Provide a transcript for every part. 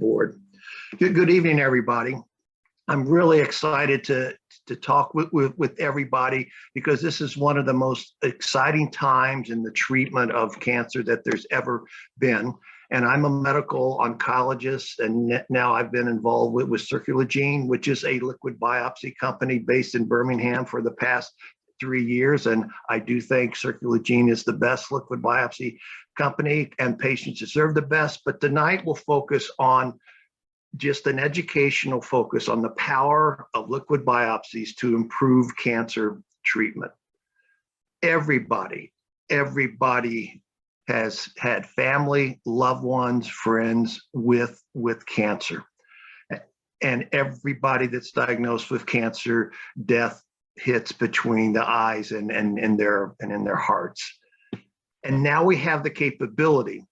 board. Good evening, everybody. I'm really excited to talk with everybody because this is one of the most exciting times in the treatment of cancer that there's ever been. And I'm a medical oncologist, and now I've been involved with Circulogene, which is a liquid biopsy company based in Birmingham for the past 3 years. And I do think Circulogene is the best liquid biopsy company, and patients deserve the best. But tonight we'll focus on just an educational focus on the power of liquid biopsies to improve cancer treatment. Everybody has had family, loved ones, friends with cancer. And everybody that's diagnosed with cancer, death hits between the eyes and in their hearts. And now we have the capability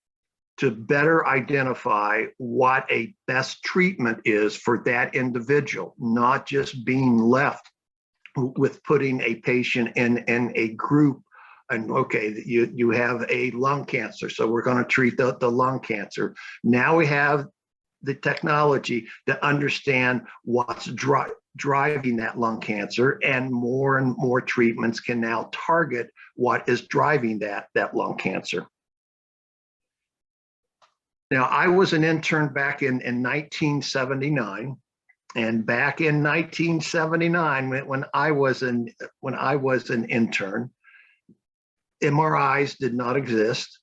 to better identify what a best treatment is for that individual, not just being left with putting a patient in a group. And okay, you have a lung cancer, so we're going to treat the lung cancer. Now we have the technology to understand what's driving that lung cancer, and more treatments can now target what is driving that lung cancer. Now, I was an intern back in 1979, and back in 1979, when I was an intern, MRIs did not exist.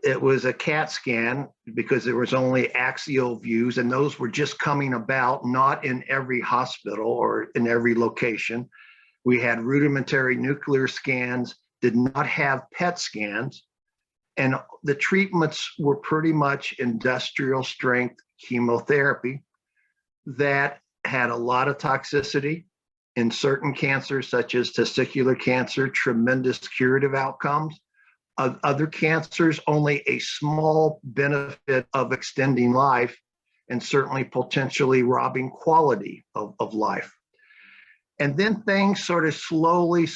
It was a CAT scan because there was only axial views, and those were just coming about, not in every hospital or in every location. We had rudimentary nuclear scans, did not have PET scans, and the treatments were pretty much industrial strength chemotherapy that had a lot of toxicity in certain cancers, such as testicular cancer, tremendous curative outcomes. Other cancers, only a small benefit of extending life, and certainly potentially robbing quality of life. And then things sort of slowly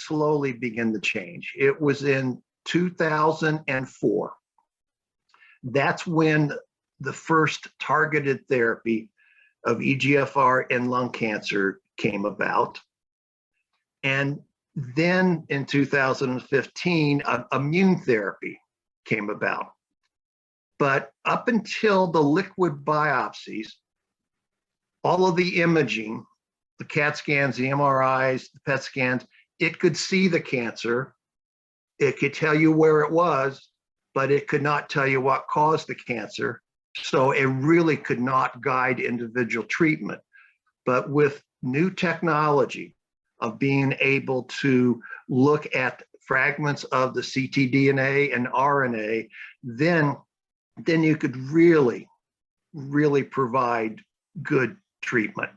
begin to change. It was in 2004. That's when the first targeted therapy of EGFR in lung cancer came about. And then in 2015, immune therapy came about. But up until the liquid biopsies, all of the imaging, the CAT scans, the MRIs, the PET scans, it could see the cancer. It could tell you where it was, but it could not tell you what caused the cancer. So it really could not guide individual treatment. But with new technology of being able to look at fragments of the ctDNA and RNA, then you could really provide good treatment.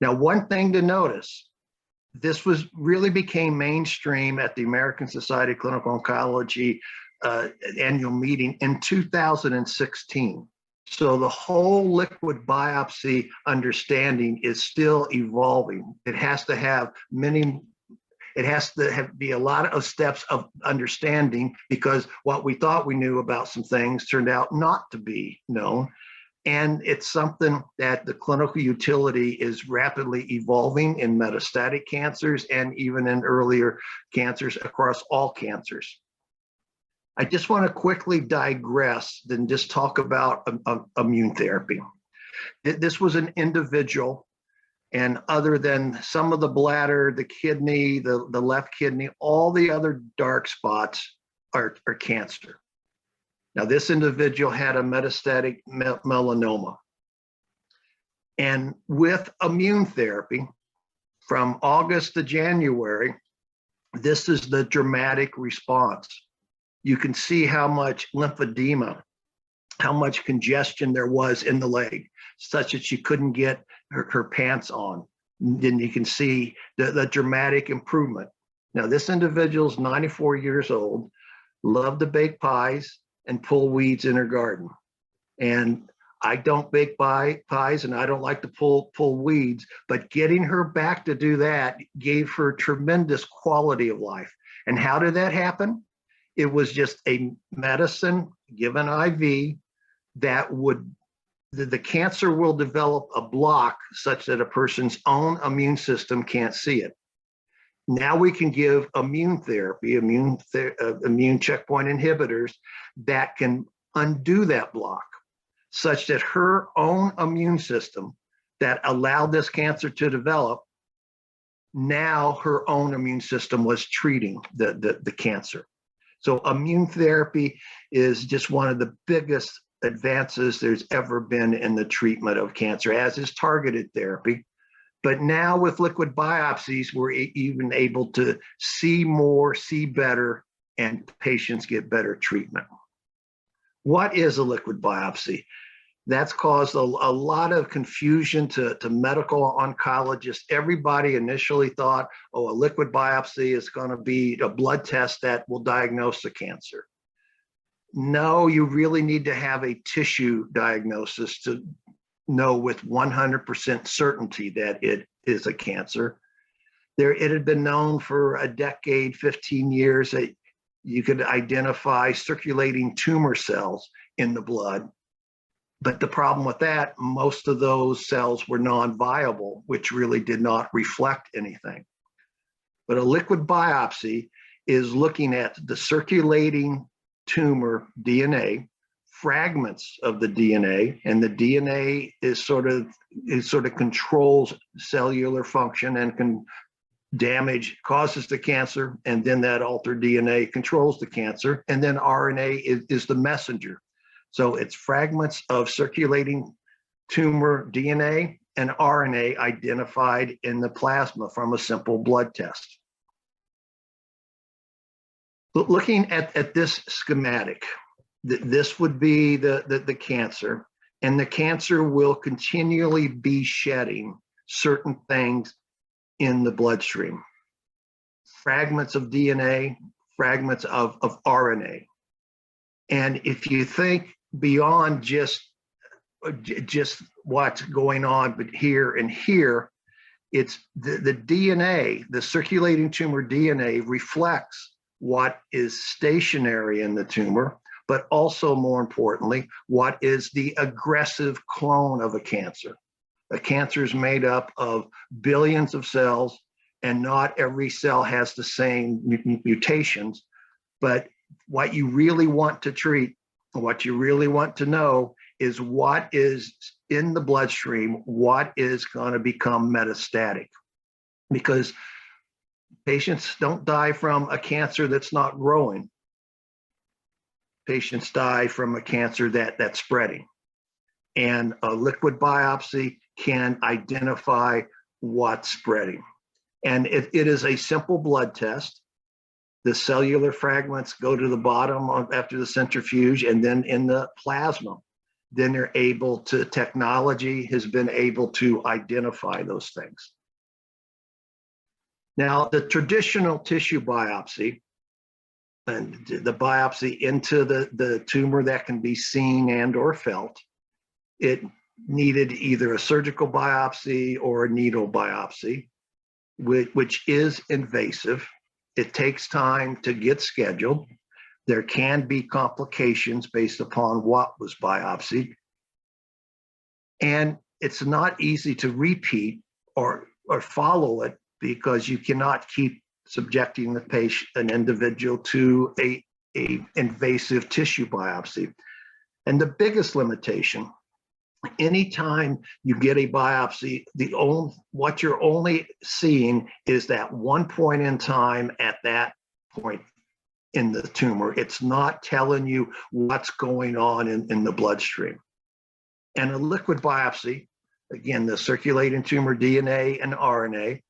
Now, one thing to notice, this really became mainstream at the American Society of Clinical Oncology annual meeting in 2016. So the whole liquid biopsy understanding is still evolving. It has to have be a lot of steps of understanding, because what we thought we knew about some things turned out not to be known. And it's something that the clinical utility is rapidly evolving in metastatic cancers and even in earlier cancers across all cancers. I just want to quickly digress and just talk about immune therapy. This was an individual, and other than some of the bladder, the kidney, the left kidney, all the other dark spots are cancer. Now, this individual had a metastatic melanoma. And with immune therapy, from August to January, this is the dramatic response. You can see how much lymphedema, how much congestion there was in the leg, such that she couldn't get her pants on. Then you can see the dramatic improvement. Now, this individual's 94 years old, loved to bake pies and pull weeds in her garden. And I don't bake pies, and I don't like to pull weeds, but getting her back to do that gave her tremendous quality of life. And how did that happen? It was just a medicine given IV that would the cancer will develop a block such that a person's own immune system can't see it. Now we can give immune therapy, immune checkpoint inhibitors that can undo that block, such that her own immune system that allowed this cancer to develop, now her own immune system was treating the cancer. So immune therapy is just one of the biggest advances there's ever been in the treatment of cancer, as is targeted therapy. But now with liquid biopsies, we're even able to see more, see better, and patients get better treatment. What is a liquid biopsy? That's caused a lot of confusion to medical oncologists. Everybody initially thought, oh, a liquid biopsy is going to be a blood test that will diagnose the cancer. No, you really need to have a tissue diagnosis to know with 100% certainty that it is a cancer. It had been known for a decade, 15 years, that you could identify circulating tumor cells in the blood. But the problem with that, most of those cells were non-viable, which really did not reflect anything. But a liquid biopsy is looking at the circulating tumor DNA, fragments of the DNA, and the DNA is sort of controls cellular function and can causes the cancer, and then that altered DNA controls the cancer, and then RNA is the messenger. So it's fragments of circulating tumor DNA and RNA identified in the plasma from a simple blood test. But looking at this schematic, this would be the cancer, and the cancer will continually be shedding certain things in the bloodstream. Fragments of DNA, fragments of RNA. And if you think beyond just what's going on, but here and here, it's the DNA, the circulating tumor DNA reflects what is stationary in the tumor, but also more importantly, what is the aggressive clone of a cancer. A cancer is made up of billions of cells, and not every cell has the same mutations, but what you really want to treat, what you really want to know is what is in the bloodstream, what is going to become metastatic. Because patients don't die from a cancer that's not growing. Patients die from a cancer that's spreading. And a liquid biopsy can identify what's spreading. And it is a simple blood test. The cellular fragments go to the bottom after the centrifuge, and then in the plasma, then they're able to, technology has been able to identify those things. Now, the traditional tissue biopsy, and the biopsy into the tumor that can be seen and or felt, it needed either a surgical biopsy or a needle biopsy, which is invasive. It takes time to get scheduled. There can be complications based upon what was biopsied. And it's not easy to repeat or follow it, because you cannot keep subjecting the patient, an individual, to a invasive tissue biopsy. And the biggest limitation, anytime you get a biopsy, what you're only seeing is that one point in time at that point in the tumor. It's not telling you what's going on in the bloodstream. And a liquid biopsy, again, the circulating tumor DNA and RNA,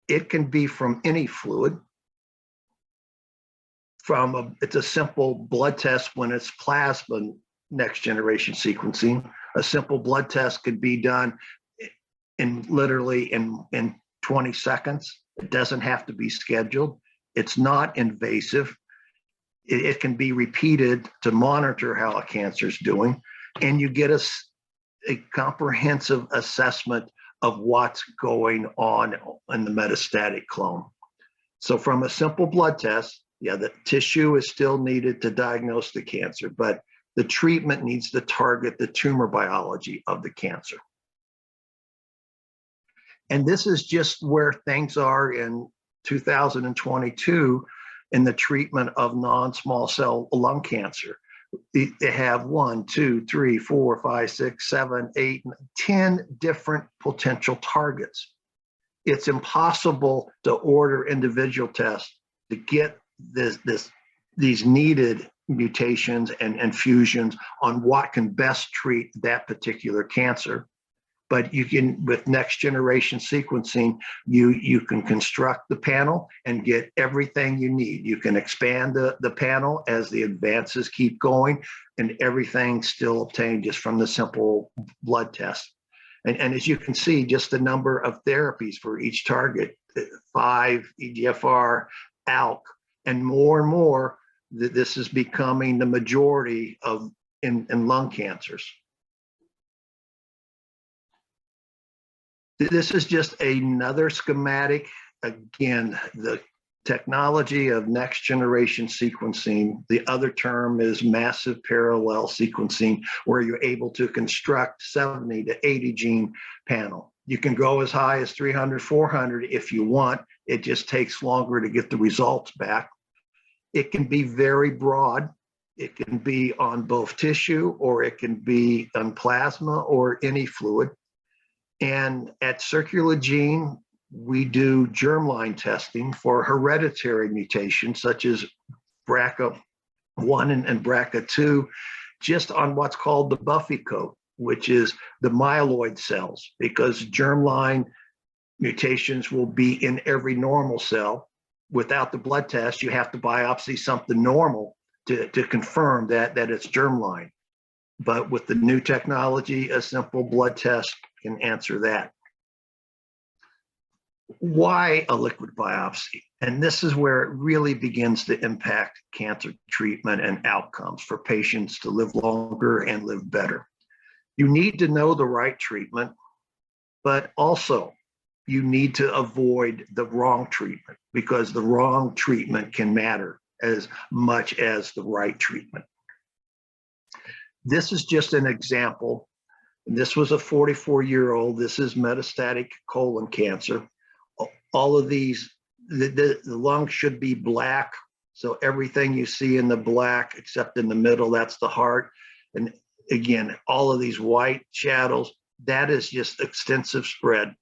it can be from any fluid. It's a simple blood test when it's plasma next generation sequencing. A simple blood test could be done literally in 20 seconds. It doesn't have to be scheduled. It's not invasive. It can be repeated to monitor how a cancer is doing, and you get a comprehensive assessment of what's going on in the metastatic clone. So from a simple blood test, yeah, the tissue is still needed to diagnose the cancer, but The treatment needs to target the tumor biology of the cancer. And this is just where things are in 2022 in the treatment of non-small cell lung cancer. They have 1, 2, 3, 4, 5, 6, 7, 8, 10 different potential targets. It's impossible to order individual tests to get these needed mutations and fusions on what can best treat that particular cancer. But you can, with next generation sequencing, you can construct the panel and get everything you need. You can expand the panel as the advances keep going, and everything's still obtained just from the simple blood test. And as you can see, just the number of therapies for each target, 5, EGFR, ALK, and more, this is becoming the majority of in lung cancers. This is just another schematic. Again, the technology of next generation sequencing. The other term is massive parallel sequencing, where you're able to construct 70 to 80 gene panel. You can go as high as 300, 400 if you want. It just takes longer to get the results back. It can be very broad. It can be on both tissue, or it can be on plasma or any fluid. And at Circulogene, we do germline testing for hereditary mutations such as BRCA1 and BRCA2, just on what's called the Buffy code, which is the myeloid cells, because germline mutations will be in every normal cell. Without the blood test, you have to biopsy something normal to confirm that it's germline. But with the new technology, a simple blood test can answer that. Why a liquid biopsy? And this is where it really begins to impact cancer treatment and outcomes for patients to live longer and live better. You need to know the right treatment, but also you need to avoid the wrong treatment, because the wrong treatment can matter as much as the right treatment. This is just an example. This was a 44-year-old. This is metastatic colon cancer. All of these, the lung should be black. So everything you see in the black, except in the middle, that's the heart. And again, all of these white shadows, that is just extensive spread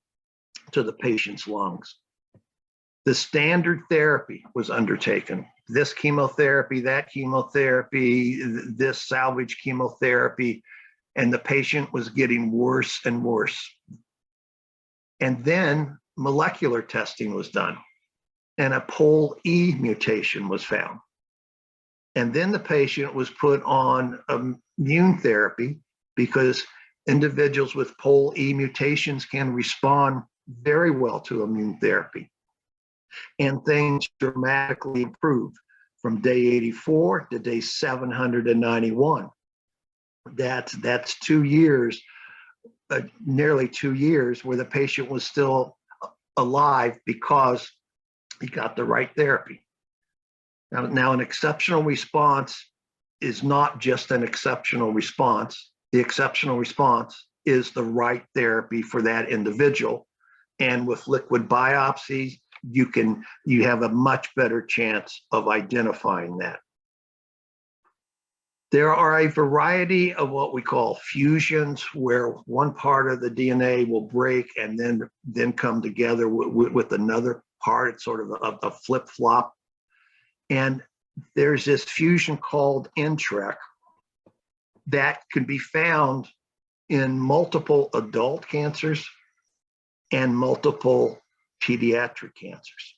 to the patient's lungs. The standard therapy was undertaken. This chemotherapy, that chemotherapy, this salvage chemotherapy, and the patient was getting worse and worse. And then molecular testing was done, and a POL-E mutation was found. And then the patient was put on immune therapy, because individuals with POL-E mutations can respond very well to immune therapy. And things dramatically improved from day 84 to day 791. That's 2 years, nearly 2 years, where the patient was still alive because he got the right therapy. Now an exceptional response is not just an exceptional response. The exceptional response is the right therapy for that individual. And with liquid biopsies, you have a much better chance of identifying that. There are a variety of what we call fusions, where one part of the DNA will break and then come together with another part. It's sort of a flip-flop. And there's this fusion called NTRK that can be found in multiple adult cancers and multiple pediatric cancers.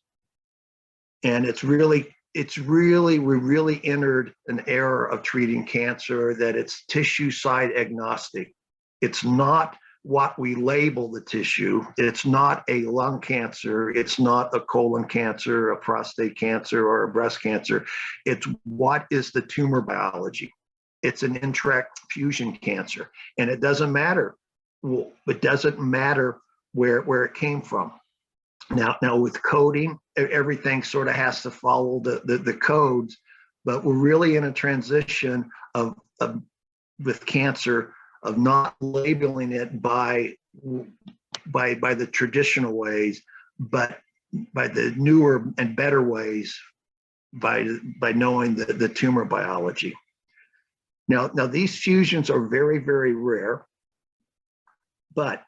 And we really entered an era of treating cancer that it's tissue site agnostic. It's not what we label the tissue. It's not a lung cancer. It's not a colon cancer, a prostate cancer, or a breast cancer. It's what is the tumor biology. It's an NTRK fusion cancer. And it doesn't matter. Well, it doesn't matter where it came from. Now with coding, everything sort of has to follow the codes, but we're really in a transition of with cancer of not labeling it by the traditional ways, but by the newer and better ways, by knowing the tumor biology. Now these fusions are very, very rare, but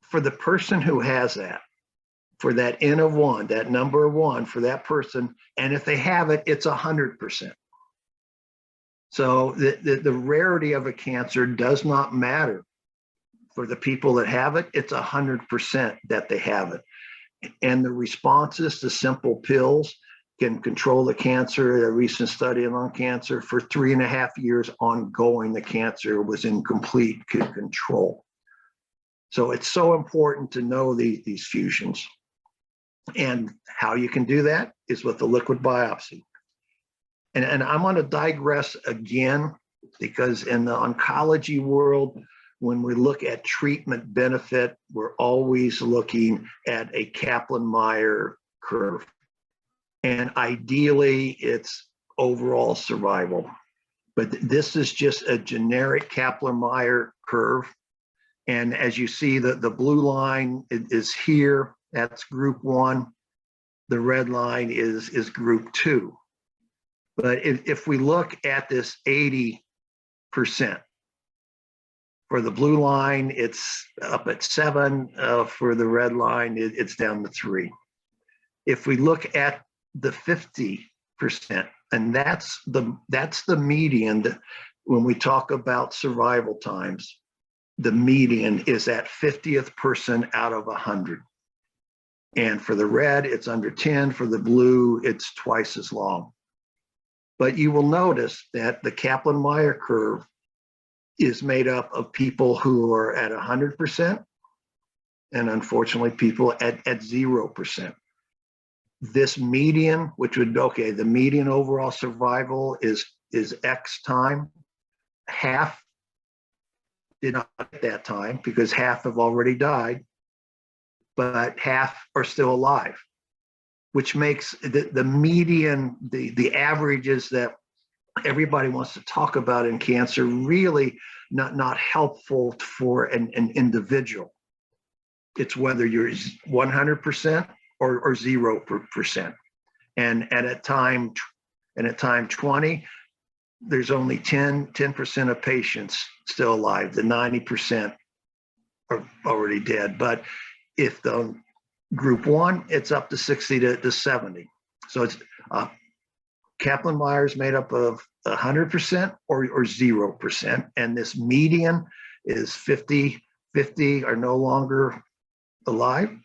for the person who has that, for that N of one, that number one for that person, and if they have it, it's 100%. So the rarity of a cancer does not matter. For the people that have it, it's 100% that they have it. And the responses to simple pills can control the cancer. A recent study in lung cancer, for 3.5 years ongoing, the cancer was in complete control. So it's so important to know these fusions. And how you can do that is with the liquid biopsy. And I'm going to digress again, because in the oncology world, when we look at treatment benefit, we're always looking at a Kaplan-Meier curve. And ideally, it's overall survival. But this is just a generic Kaplan-Meier curve. And as you see, the blue line is here. That's group 1. The red line is group 2. But if we look at this 80%, for the blue line, it's up at 7. For the red line, it's down to 3. If we look at the 50%, and that's the median, when we talk about survival times, the median is that 50th person out of 100. And for the red, it's under 10. For the blue, it's twice as long. But you will notice that the Kaplan-Meier curve is made up of people who are at 100%, and unfortunately people at 0%. This median, which would, okay, the median overall survival is X time. Half did not at that time because half have already died, but half are still alive, which makes the median, the averages that everybody wants to talk about in cancer really not helpful for an individual. It's whether you're 100% or 0%. And at a time 20, there's only 10% of patients still alive. The 90% are already dead. But if the group 1, it's up to 60 to 70. So it's Kaplan-Meier is made up of 100% or 0%. And this median is 50 are no longer alive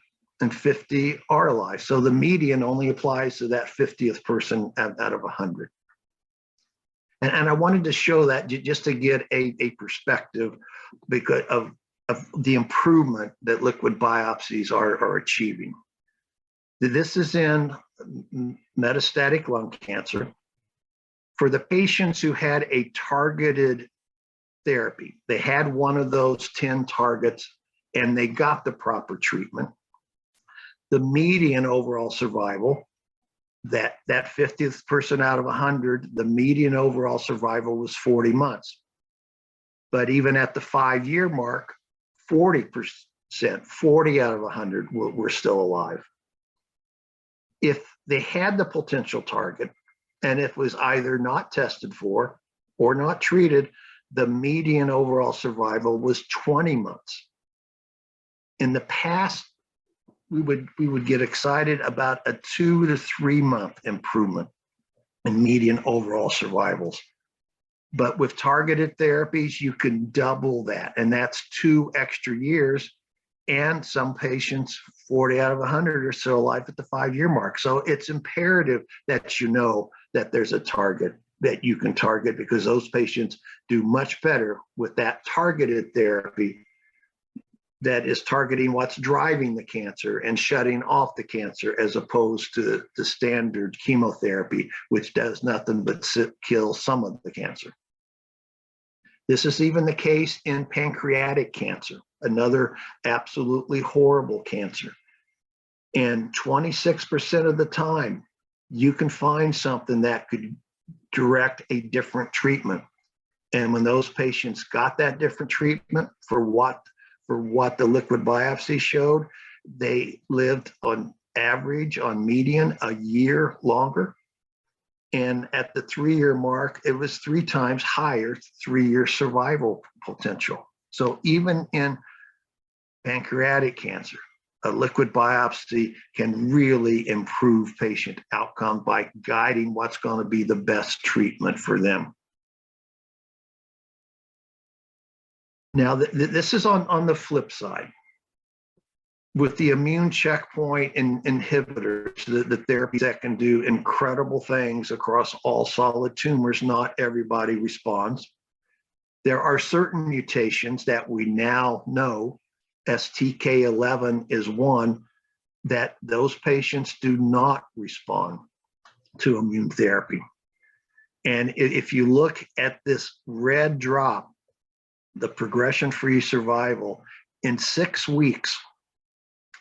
and 50 are alive. So the median only applies to that 50th person out of 100. And I wanted to show that just to get a perspective because of the improvement that liquid biopsies are achieving. This is in metastatic lung cancer. For the patients who had a targeted therapy, they had one of those 10 targets and they got the proper treatment. The median overall survival, that 50th person out of 100, the median overall survival was 40 months. But even at the 5-year mark, 40%, 40 out of 100 were still alive. If they had the potential target, and it was either not tested for or not treated, the median overall survival was 20 months. In the past, we would get excited about a 2 to 3 month improvement in median overall survivals. But with targeted therapies, you can double that, and that's 2 extra years. And some patients, 40 out of 100, are still alive at the 5-year mark. So it's imperative that you know that there's a target that you can target, because those patients do much better with that targeted therapy that is targeting what's driving the cancer and shutting off the cancer, as opposed to the standard chemotherapy, which does nothing but kill some of the cancer. This is even the case in pancreatic cancer, another absolutely horrible cancer. And 26% of the time, you can find something that could direct a different treatment. And when those patients got that different treatment for what the liquid biopsy showed, they lived on average, on median, a year longer. And at the 3-year mark, it was 3 times higher 3-year survival potential. So even in pancreatic cancer, a liquid biopsy can really improve patient outcome by guiding what's going to be the best treatment for them. Now, this is on the flip side. With the immune checkpoint inhibitors, the therapies that can do incredible things across all solid tumors, not everybody responds. There are certain mutations that we now know, STK11 is one, that those patients do not respond to immune therapy. And if you look at this red drop, the progression-free survival, in 6 weeks,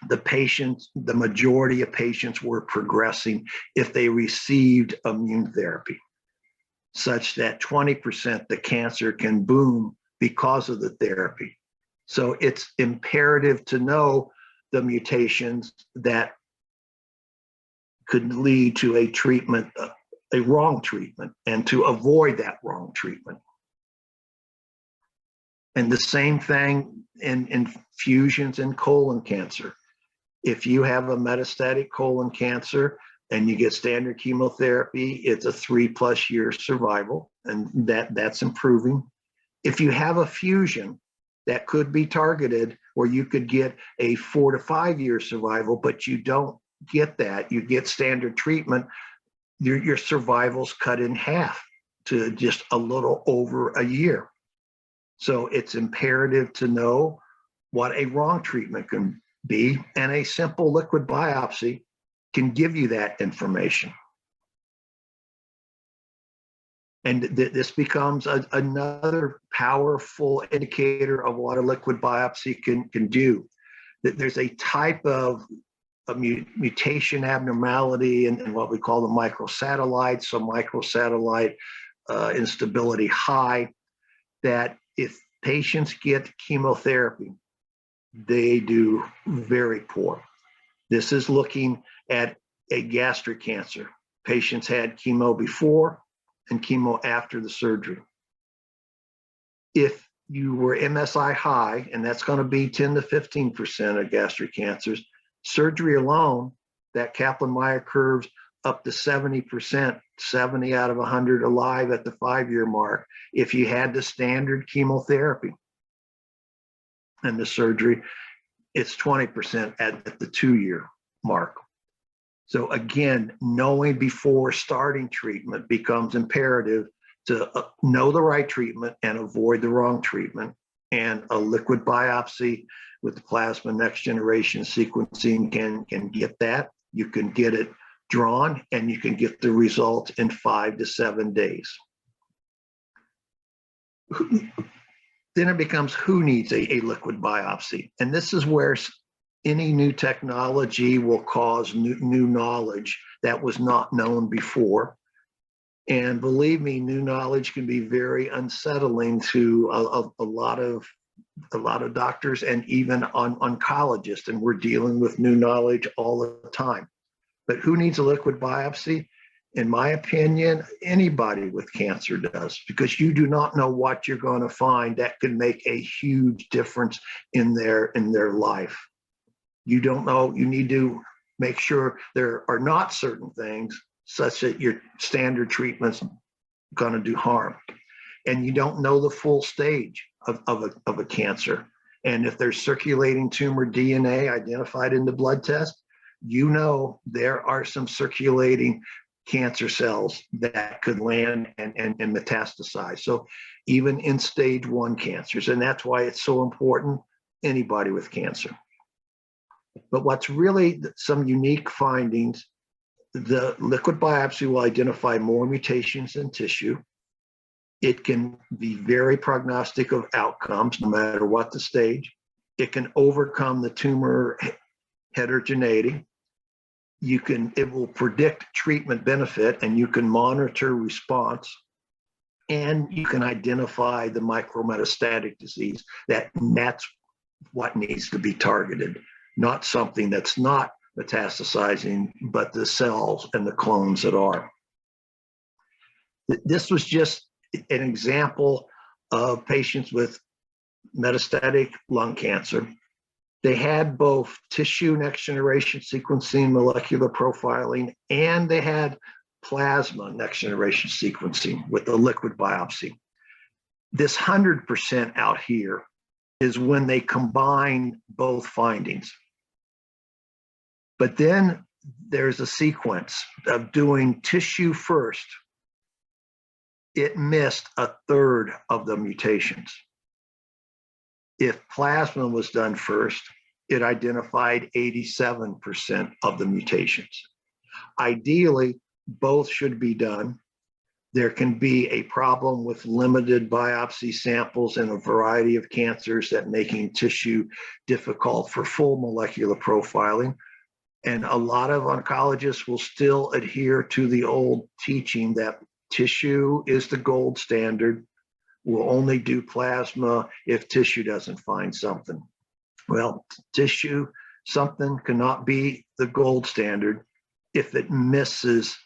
the majority of patients were progressing if they received immune therapy, such that 20% the cancer can boom because of the therapy. So it's imperative to know the mutations that could lead to a treatment, a wrong treatment, and to avoid that wrong treatment. And the same thing in fusions in colon cancer. If you have a metastatic colon cancer and you get standard chemotherapy, it's a 3+ year survival, and that's improving. If you have a fusion that could be targeted, where you could get a 4 to 5 year survival, but you don't get that, you get standard treatment, your survival's cut in half to just a little over a year. So it's imperative to know what a wrong treatment can be, and a simple liquid biopsy can give you that information. And this becomes another powerful indicator of what a liquid biopsy can do. That there's a type of a mutation abnormality in what we call the microsatellite, so microsatellite instability high, that if patients get chemotherapy, they do very poor. This is looking at a gastric cancer. Patients had chemo before and chemo after the surgery. If you were MSI high, and that's going to be 10 to 15% of gastric cancers, surgery alone, that Kaplan-Meier curves up to 70%, 70 out of 100 alive at the 5-year mark, if you had the standard chemotherapy and the surgery, it's 20% at the 2-year mark. So again, knowing before starting treatment becomes imperative to know the right treatment and avoid the wrong treatment. And a liquid biopsy with the plasma next generation sequencing can get that. You can get it drawn, and you can get the result in 5 to 7 days. Then it becomes who needs a liquid biopsy. And this is where any new technology will cause new knowledge that was not known before. And believe me, new knowledge can be very unsettling to a lot of doctors and even oncologists. And we're dealing with new knowledge all the time. But who needs a liquid biopsy? In my opinion, anybody with cancer does, because you do not know what you're going to find that could make a huge difference in their life. You don't know. You need to make sure there are not certain things such that your standard treatment's going to do harm. And you don't know the full stage of a cancer. And if there's circulating tumor DNA identified in the blood test, you know there are some circulating cancer cells that could land and metastasize. So even in stage 1 cancers, and that's why it's so important, anybody with cancer. But what's really some unique findings, the liquid biopsy will identify more mutations in tissue. It can be very prognostic of outcomes, no matter what the stage. It can overcome the tumor heterogeneity. It will predict treatment benefit, and you can monitor response. and you can identify the micrometastatic disease. That's what needs to be targeted, not something that's not metastasizing, but the cells and the clones that are. This was just an example of patients with metastatic lung cancer. They had both tissue next generation sequencing, molecular profiling, and they had plasma next generation sequencing with the liquid biopsy. This 100% out here is when they combine both findings. But then there's a sequence of doing tissue first. It missed a third of the mutations. If plasma was done first, it identified 87% of the mutations. Ideally, both should be done. There can be a problem with limited biopsy samples in a variety of cancers that making tissue difficult for full molecular profiling. And a lot of oncologists will still adhere to the old teaching that tissue is the gold standard. We'll only do plasma if tissue doesn't find something. Well, tissue, something cannot be the gold standard if it misses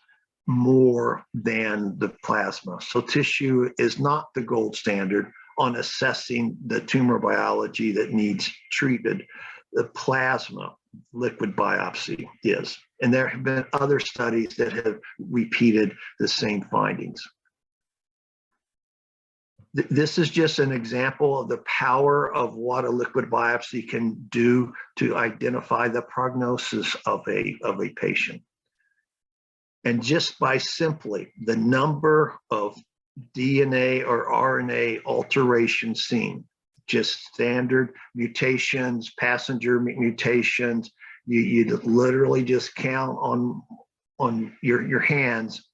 more than the plasma. So tissue is not the gold standard on assessing the tumor biology that needs treated. The plasma liquid biopsy is. And there have been other studies that have repeated the same findings. This is just an example of the power of what a liquid biopsy can do to identify the prognosis of a patient. And just by simply the number of DNA or RNA alterations seen, just standard mutations, passenger mutations, you literally just count on your hands.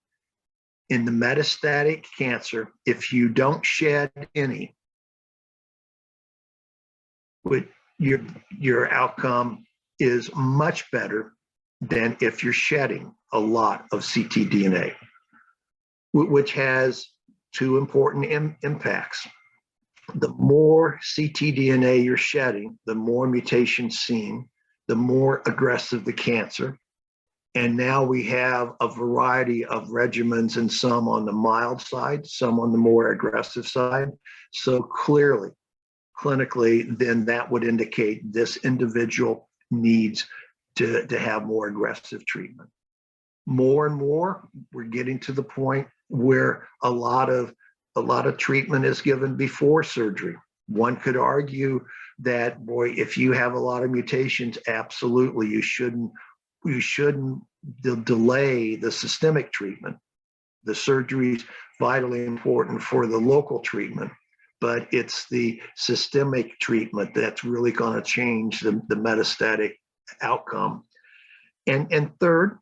In the metastatic cancer, if you don't shed any, your outcome is much better than if you're shedding a lot of ctDNA, which has two important impacts. The more ctDNA you're shedding, the more mutations seen, the more aggressive the cancer. And now we have a variety of regimens, and some on the mild side, some on the more aggressive side. So clearly, clinically, then that would indicate this individual needs to have more aggressive treatment. More and more, we're getting to the point where a lot of treatment is given before surgery. One could argue that, boy, if you have a lot of mutations, absolutely, you shouldn't delay the systemic treatment. The surgery is vitally important for the local treatment, but it's the systemic treatment that's really going to change the metastatic outcome. And third,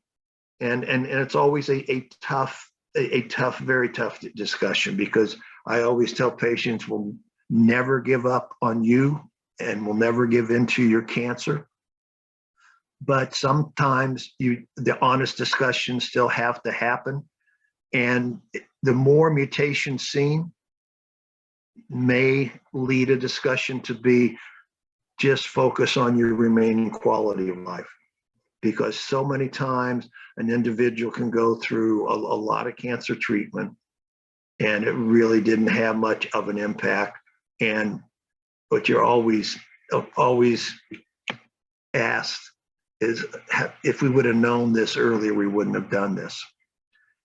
and it's always a tough, very tough discussion, because I always tell patients, we'll never give up on you and we'll never give in to your cancer. But sometimes the honest discussions still have to happen. And the more mutations seen may lead a discussion to be just focus on your remaining quality of life. Because so many times an individual can go through a lot of cancer treatment and it really didn't have much of an impact. And what you're always asked is, if we would have known this earlier, we wouldn't have done this.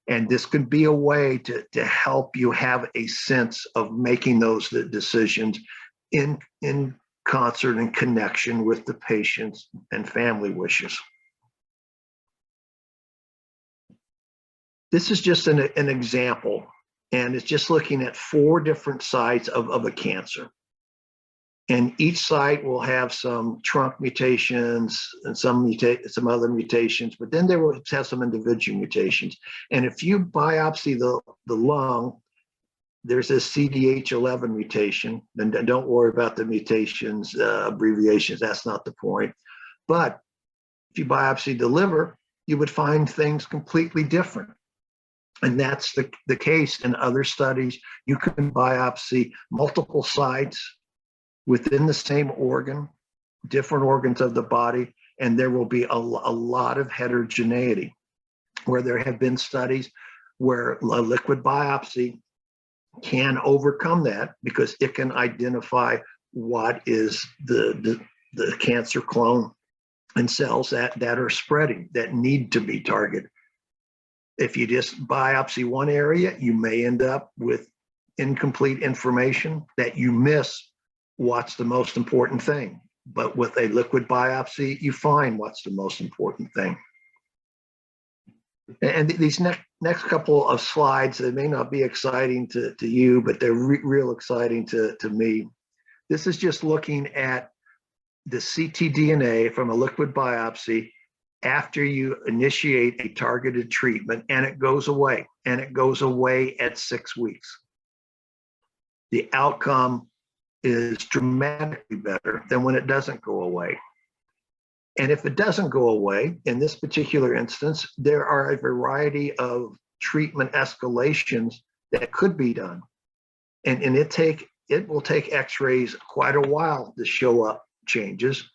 And this could be a way to help you have a sense of making those decisions in concert and connection with the patient's and family wishes. This is just an example, and it's just looking at 4 different sites of a cancer. And each site will have some trunk mutations and some other mutations, but then they will have some individual mutations. And if you biopsy the lung, there's a CDH11 mutation. And don't worry about the mutations, abbreviations, that's not the point. But if you biopsy the liver, you would find things completely different. And that's the case in other studies. You can biopsy multiple sites within the same organ, different organs of the body, and there will be a lot of heterogeneity, where there have been studies where a liquid biopsy can overcome that because it can identify what is the cancer clone and cells that are spreading, that need to be targeted. If you just biopsy one area, you may end up with incomplete information that you miss what's the most important thing. But with a liquid biopsy, you find what's the most important thing. And these next couple of slides, they may not be exciting to you, but they're real exciting to me. This is just looking at the ctDNA from a liquid biopsy after you initiate a targeted treatment, and it goes away, and it goes away at 6 weeks. The outcome is dramatically better than when it doesn't go away. And if it doesn't go away, in this particular instance, there are a variety of treatment escalations that could be done. And it will take x-rays quite a while to show up changes,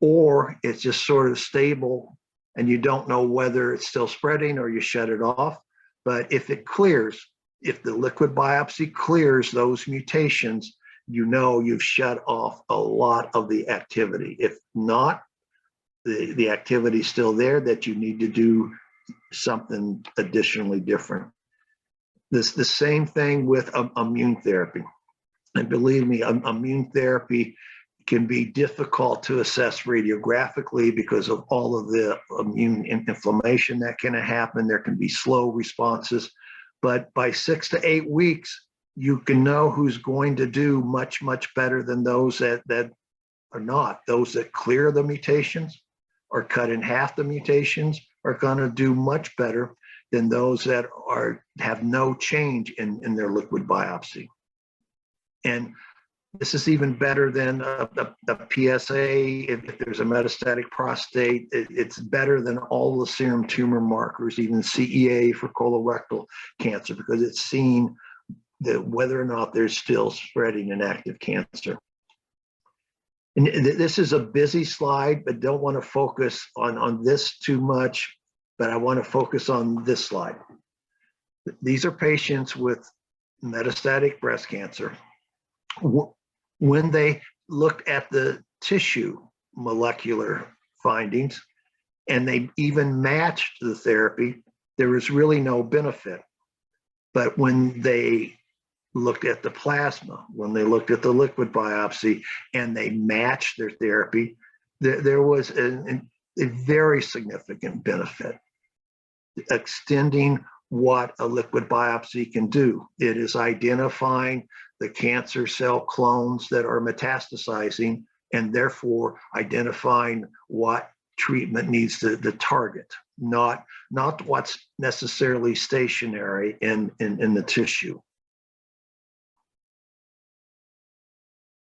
or it's just sort of stable and you don't know whether it's still spreading or you shut it off. But if it clears, if the liquid biopsy clears those mutations, you know you've shut off a lot of the activity. If not, the activity is still there, that you need to do something additionally different. The same thing with immune therapy. And believe me, immune therapy can be difficult to assess radiographically because of all of the immune inflammation that can happen. There can be slow responses, but by 6 to 8 weeks, you can know who's going to do much, much better than those that are not. Those that clear the mutations or cut in half the mutations are going to do much better than those that have no change in their liquid biopsy. And this is even better than the PSA. If there's a metastatic prostate, it's better than all the serum tumor markers, even CEA for colorectal cancer, because it's seen that whether or not there's still spreading an active cancer. And this is a busy slide, but don't want to focus on this too much, but I want to focus on this slide. These are patients with metastatic breast cancer. When they looked at the tissue molecular findings and they even matched the therapy, there was really no benefit. But when they looked at the plasma, when they looked at the liquid biopsy and they matched their therapy, there was a very significant benefit, extending what a liquid biopsy can do. It is identifying the cancer cell clones that are metastasizing and therefore identifying what treatment needs to target, not what's necessarily stationary in the tissue.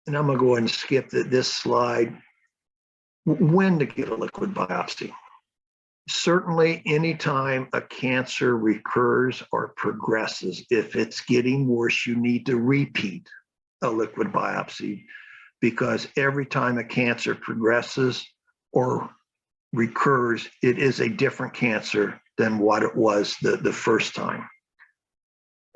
And I'm going to go ahead and skip this slide. When to get a liquid biopsy? Certainly, anytime a cancer recurs or progresses, if it's getting worse, you need to repeat a liquid biopsy, because every time a cancer progresses or recurs, it is a different cancer than what it was the first time.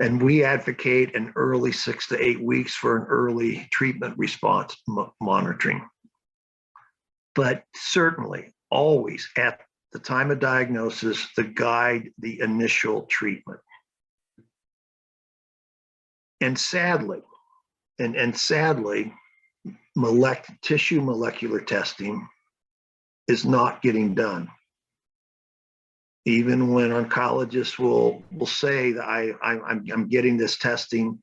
And we advocate an early 6 to 8 weeks for an early treatment response monitoring. But certainly, always at the time of diagnosis, to guide the initial treatment. And sadly, tissue molecular testing is not getting done. Even when oncologists will say that I'm getting this testing,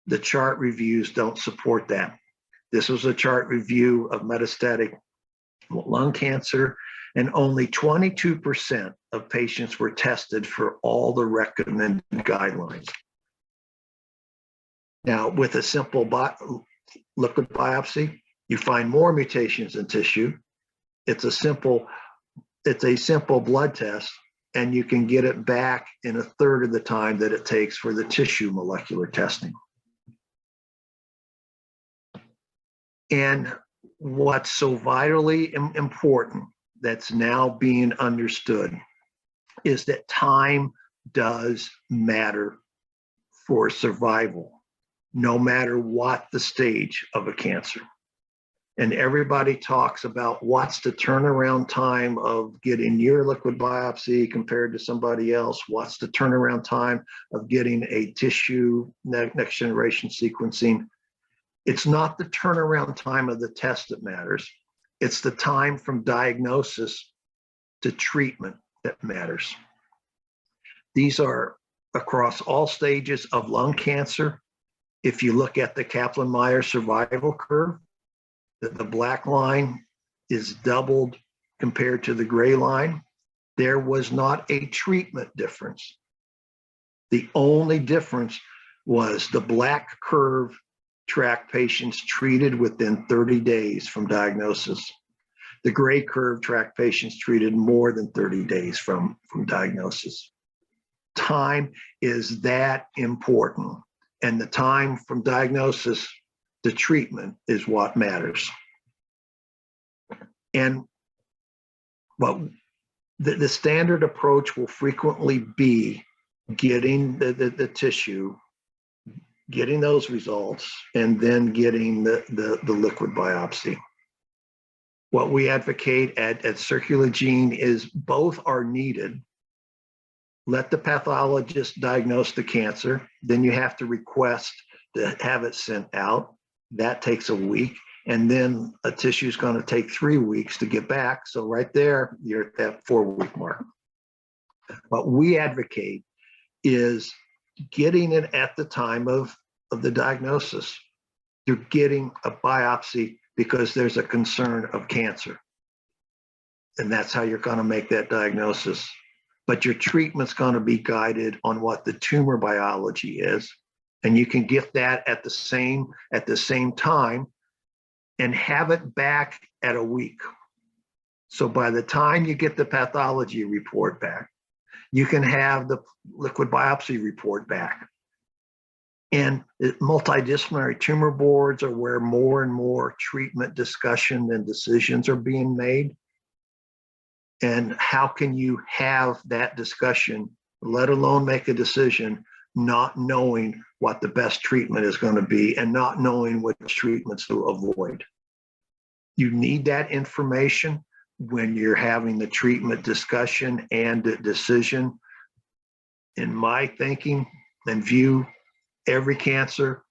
the chart reviews don't support that. This was a chart review of metastatic lung cancer, and only 22% of patients were tested for all the recommended guidelines. Now, with a simple liquid biopsy, you find more mutations in tissue. It's a simple blood test, and you can get it back in a third of the time that it takes for the tissue molecular testing. And what's so vitally important that's now being understood is that time does matter for survival, no matter what the stage of a cancer. And everybody talks about what's the turnaround time of getting your liquid biopsy compared to somebody else. What's the turnaround time of getting a tissue next generation sequencing? It's not the turnaround time of the test that matters. It's the time from diagnosis to treatment that matters. These are across all stages of lung cancer. If you look at the Kaplan-Meier survival curve, the black line is doubled compared to the gray line. There was not a treatment difference. The only difference was the black curve tracked patients treated within 30 days from diagnosis. The gray curve tracked patients treated more than 30 days from diagnosis. Time is that important, and the time from diagnosis to treatment is what matters. And the standard approach will frequently be getting the tissue, getting those results, and then getting the liquid biopsy. What we advocate at Circulogene is both are needed. Let the pathologist diagnose the cancer, then you have to request to have it sent out. That takes a week, and then a tissue is going to take 3 weeks to get back. So right there, you're at that 4-week mark. What we advocate is getting it at the time of the diagnosis. You're getting a biopsy because there's a concern of cancer. And that's how you're going to make that diagnosis. But your treatment's going to be guided on what the tumor biology is. And you can get that at the same time and have it back at a week. So by the time you get the pathology report back, you can have the liquid biopsy report back. And multidisciplinary tumor boards are where more and more treatment discussion and decisions are being made. And how can you have that discussion, let alone make a decision, not knowing what the best treatment is going to be and not knowing which treatments to avoid? You need that information when you're having the treatment discussion and the decision. In my thinking and view, every cancer,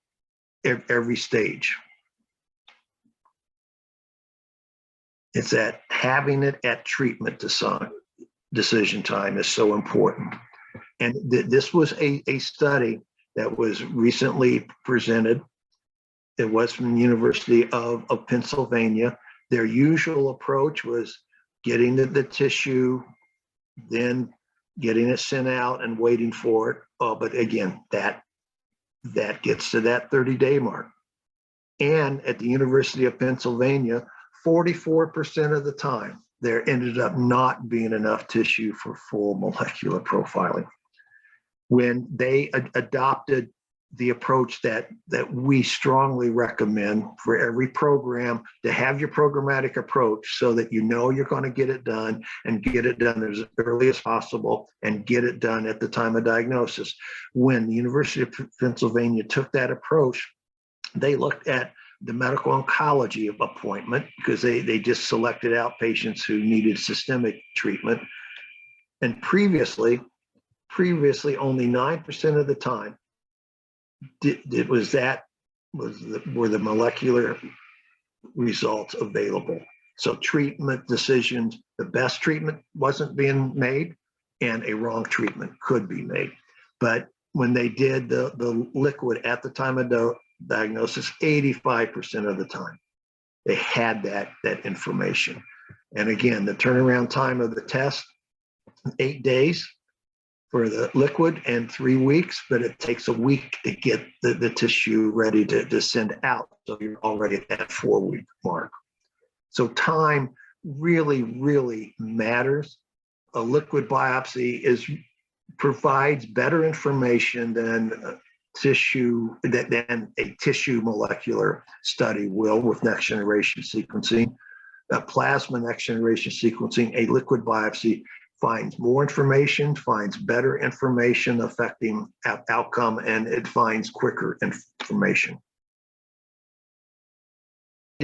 every stage. It's that having it at treatment decision time is so important. And this was a study that was recently presented. It was from the University of Pennsylvania. Their usual approach was getting the tissue, then getting it sent out and waiting for it. But again, that gets to that 30-day mark. And at the University of Pennsylvania, 44% of the time, there ended up not being enough tissue for full molecular profiling. When they adopted the approach that we strongly recommend for every program, to have your programmatic approach so that you know you're going to get it done and get it done as early as possible and get it done at the time of diagnosis. When the University of Pennsylvania took that approach, they looked at the medical oncology appointment because they just selected out patients who needed systemic treatment. And previously only 9% of the time were the molecular results available. So treatment decisions, the best treatment wasn't being made and a wrong treatment could be made. But when they did the liquid at the time of diagnosis, 85% of the time, they had that information. And again, the turnaround time of the test, 8 days for the liquid and 3 weeks, but it takes a week to get the tissue ready to send out. So you're already at that 4-week mark. So time really, really matters. a liquid biopsy provides better information than a tissue molecular study will with next generation sequencing. Plasma next generation sequencing, a liquid biopsy finds more information, finds better information affecting outcome, and it finds quicker information.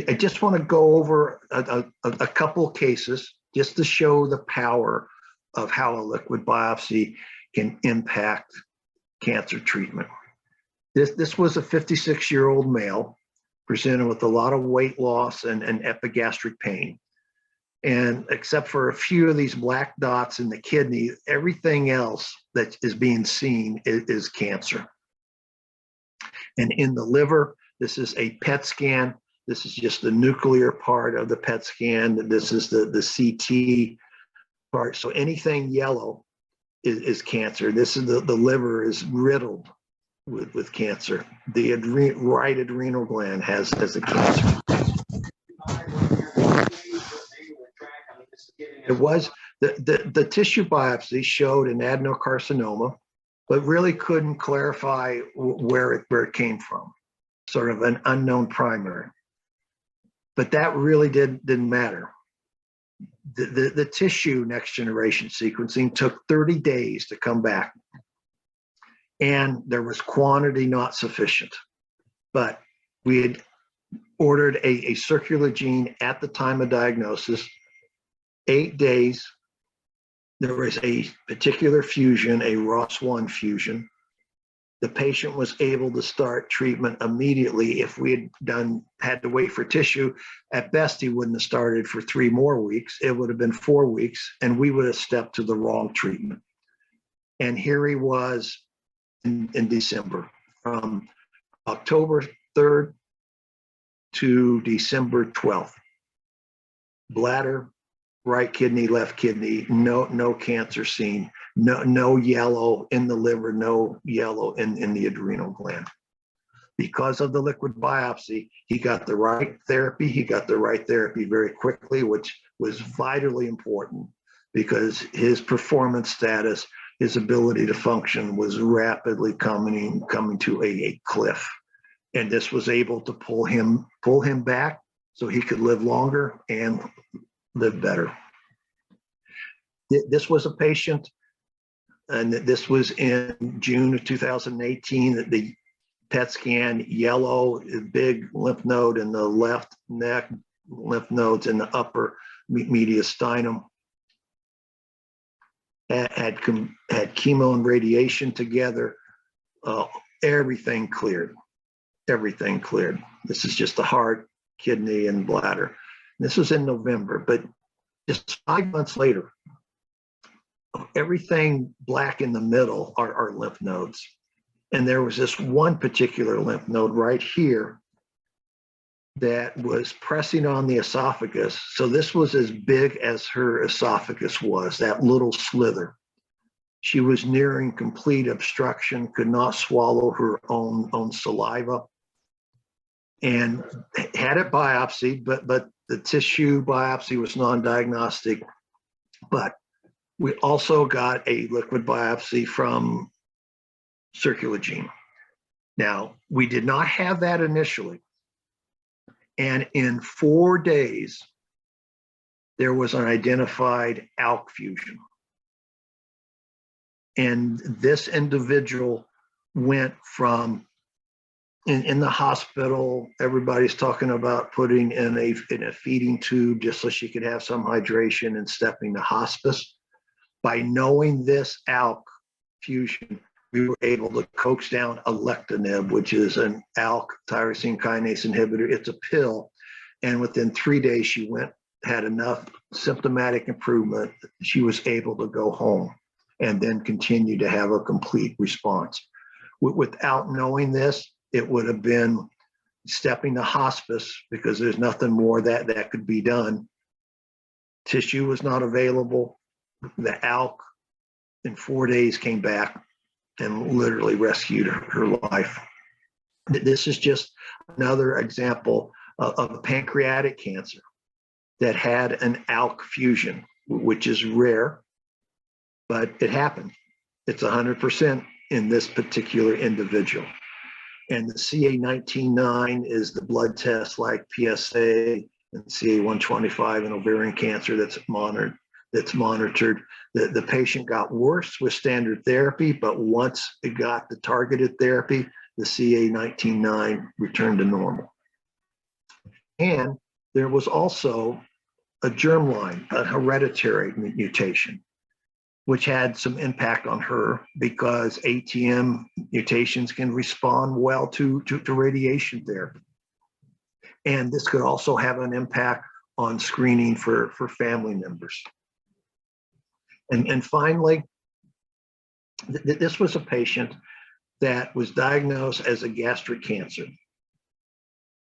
I just want to go over a couple cases just to show the power of how a liquid biopsy can impact cancer treatment. This was a 56-year-old male presented with a lot of weight loss and epigastric pain. And except for a few of these black dots in the kidney, everything else that is being seen is cancer. And in the liver, this is a PET scan. This is just the nuclear part of the PET scan. This is the CT part. So anything yellow is cancer. This is the liver is riddled with cancer. The right adrenal gland has a cancer. It was the tissue biopsy showed an adenocarcinoma, but really couldn't clarify where it came from, sort of an unknown primary. But that really didn't matter. The tissue next generation sequencing took 30 days to come back, and there was quantity not sufficient. But we had ordered a Circulogene at the time of diagnosis. 8 days, there was a particular fusion, a ROS1 fusion. The patient was able to start treatment immediately. If we had to wait for tissue, at best he wouldn't have started for 3 more weeks. It would have been 4 weeks, and we would have stepped to the wrong treatment. And here he was in December, from October 3rd to December 12th. Bladder, right kidney, left kidney, no cancer seen, no yellow in the liver, no yellow in the adrenal gland. Because of the liquid biopsy, he got the right therapy. He got the right therapy very quickly, which was vitally important because his performance status, his ability to function was rapidly coming to a cliff. And this was able to pull him back so he could live longer and live better. This was a patient, and this was in June of 2018. The PET scan, yellow, big lymph node in the left neck, lymph nodes in the upper mediastinum. Had chemo and radiation together. Everything cleared. Everything cleared. This is just the heart, kidney, and bladder. This was in November, but just 5 months later, everything black in the middle are lymph nodes. And there was this one particular lymph node right here that was pressing on the esophagus. So this was as big as her esophagus was, that little slither. She was nearing complete obstruction, could not swallow her own saliva, and had it biopsied, but the tissue biopsy was non-diagnostic. But we also got a liquid biopsy from Circulogene. Now, we did not have that initially. And in 4 days, there was an identified ALK fusion. And this individual went from in the hospital, everybody's talking about putting in a feeding tube just so she could have some hydration and stepping to hospice. By knowing this ALK fusion, we were able to coax down alectinib, which is an ALK tyrosine kinase inhibitor. It's a pill. And within 3 days, she had enough symptomatic improvement. She was able to go home and then continue to have a complete response. Without knowing this, it would have been stepping to hospice because there's nothing more that could be done. Tissue was not available. The ALK in 4 days came back and literally rescued her life. This is just another example of a pancreatic cancer that had an ALK fusion, which is rare. but it happened. It's 100% in this particular individual. And the CA19-9 is the blood test like PSA and CA125 in ovarian cancer that's monitored. The patient got worse with standard therapy, but once it got the targeted therapy, the CA19-9 returned to normal. And there was also a germline, a hereditary mutation, which had some impact on her because ATM mutations can respond well to radiation therapy. And this could also have an impact on screening for family members. And finally, this was a patient that was diagnosed as a gastric cancer.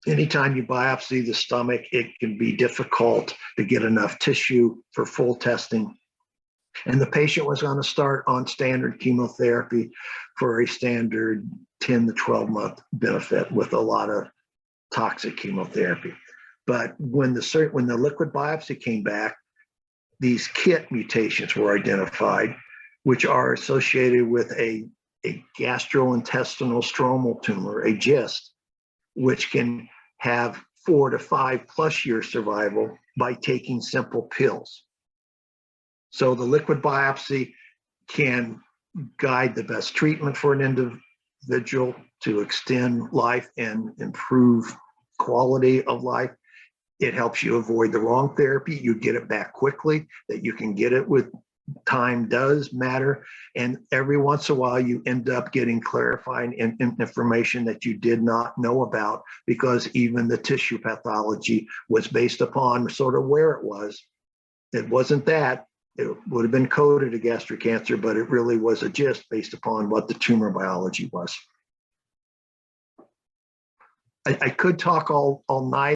Anytime you biopsy the stomach, it can be difficult to get enough tissue for full testing. And the patient was going to start on standard chemotherapy for a standard 10 to 12 month benefit with a lot of toxic chemotherapy. But when the liquid biopsy came back, these KIT mutations were identified, which are associated with a gastrointestinal stromal tumor, a GIST, which can have 4 to 5+ year survival by taking simple pills. So the liquid biopsy can guide the best treatment for an individual to extend life and improve quality of life. It helps you avoid the wrong therapy. You get it back quickly, that you can get it with time does matter. And every once in a while, you end up getting clarifying information that you did not know about, because even the tissue pathology was based upon sort of where it was. It wasn't that. It would have been coded a gastric cancer, but it really was a GIST based upon what the tumor biology was. I could talk all night.